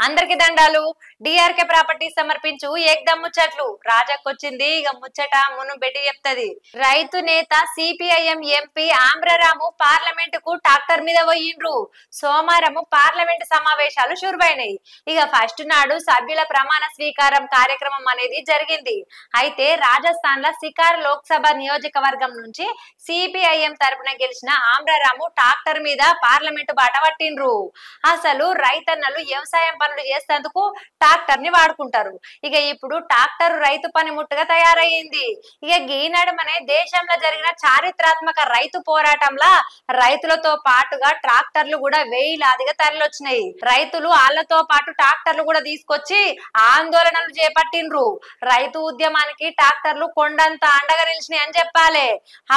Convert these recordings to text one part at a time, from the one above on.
అందరికి దండాలు. DRK properties సమర్పించు ఏకదమ్ ముచ్చట్లు. రాజాకొచ్చింది ఇక ముచ్చట మును బెట్టి చెప్తది. రైతు నేత సిపిఐఎం ఎంపీ ఆమ్రరాము పార్లమెంట్ కు ట్రాక్టర్ మీద పోయిండ్రు. సోమవారం పార్లమెంట్ సమావేశాలు షురువైనాయి. ఇక ఫస్ట్ నాడు సభ్యుల ప్రమాణ స్వీకారం కార్యక్రమం అనేది జరిగింది. అయితే రాజస్థాన్ లో సికార్ లోక్సభ నియోజకవర్గం నుంచి సిపిఐఎం తరపున గెలిచిన ఆమ్రరాము ట్రాక్టర్ మీద పార్లమెంట్ బాట పట్టిండ్రు. అసలు రైతన్నలు వ్యవసాయం పనులు చేసేందుకు ట్రాక్టర్ ని వాడుకుంటారు. ఇక ఇప్పుడు ట్రాక్టర్ రైతు పనిముట్టుగా తయారయ్యింది. ఇక ఈనాడమనే దేశంలో జరిగిన చారిత్రాత్మక రైతు పోరాటంలో రైతులతో పాటుగా ట్రాక్టర్లు కూడా వేలాదిగా తరలివచ్చినాయి. రైతులు వాళ్ళతో పాటు ట్రాక్టర్లు కూడా తీసుకొచ్చి ఆందోళనలు చేపట్టిండ్రు. రైతు ఉద్యమానికి ట్రాక్టర్లు కొండంత అండగా నిలిచినాయి అని చెప్పాలి.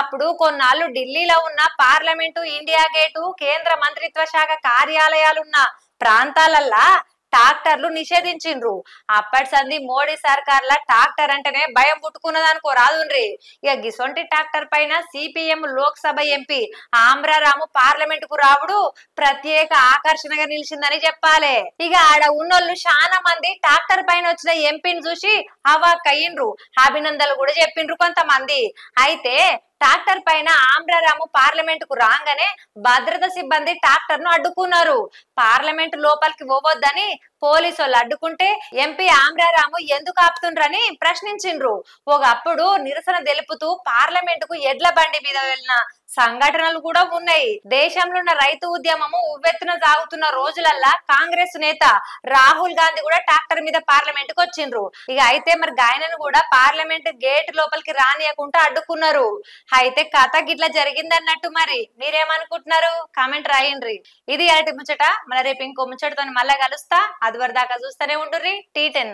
అప్పుడు కొన్నాళ్ళు ఢిల్లీలో ఉన్న పార్లమెంటు, ఇండియా గేటు, కేంద్ర మంత్రిత్వ శాఖ కార్యాలయాలున్న ప్రాంతాలల్లా ట్రాక్టర్లు నిషేధించిండ్రు. అప్పటి సంది మోడీ సర్కార్ల ట్రాక్టర్ అంటేనే భయం పుట్టుకున్నది అనుకో రాదుండ్రి. ఇక గిసొంటి ట్రాక్టర్ పైన సిపిఎం లోక్సభ ఎంపీ ఆమ్రరాము పార్లమెంట్ కు రావుడు ప్రత్యేక ఆకర్షణగా నిలిచిందని చెప్పాలి. ఇక ఆడ ఉన్నోళ్ళు చాలా మంది ట్రాక్టర్ పైన వచ్చిన ఎంపీని చూసి అవాక్కయ్యిండ్రు, అభినందనలు కూడా చెప్పిండ్రు కొంతమంది. అయితే ట్రాక్టర్ పైన ఆమ్రరాము పార్లమెంట్ కు రాగానే భద్రతా సిబ్బంది ట్రాక్టర్ ను అడ్డుకున్నారు. పార్లమెంట్ లోపలికి పోవద్దని పోలీసు వాళ్ళు అడ్డుకుంటే ఎంపీ ఆమ్రరాము ఎందుకు ఆపుతుండ్రని ప్రశ్నించిండ్రు. ఒకప్పుడు నిరసన తెలుపుతూ పార్లమెంట్ కు ఎడ్ల బండి మీద వెళ్ళిన సంఘటనలు కూడా ఉన్నాయి. దేశంలో ఉన్న రైతు ఉద్యమము ఉవ్వెత్తున సాగుతున్న రోజులల్లా కాంగ్రెస్ నేత రాహుల్ గాంధీ కూడా ట్రాక్టర్ మీద పార్లమెంట్ కు వచ్చిండ్రు. ఇక అయితే మరి గాయనను కూడా పార్లమెంట్ గేట్ లోపలికి రానియకుండా అడ్డుకున్నారు. అయితే కథ గిట్లా జరిగిందన్నట్టు మరి మీరేమనుకుంటున్నారు? కామెంట్ రాయండ్రి. ఇది అరటి ముచ్చట. మన రేపు ఇంకో ముచ్చటతో మళ్ళా కలుస్తా. అది వరదాకా చూస్తూనే ఉండుర్రి T10.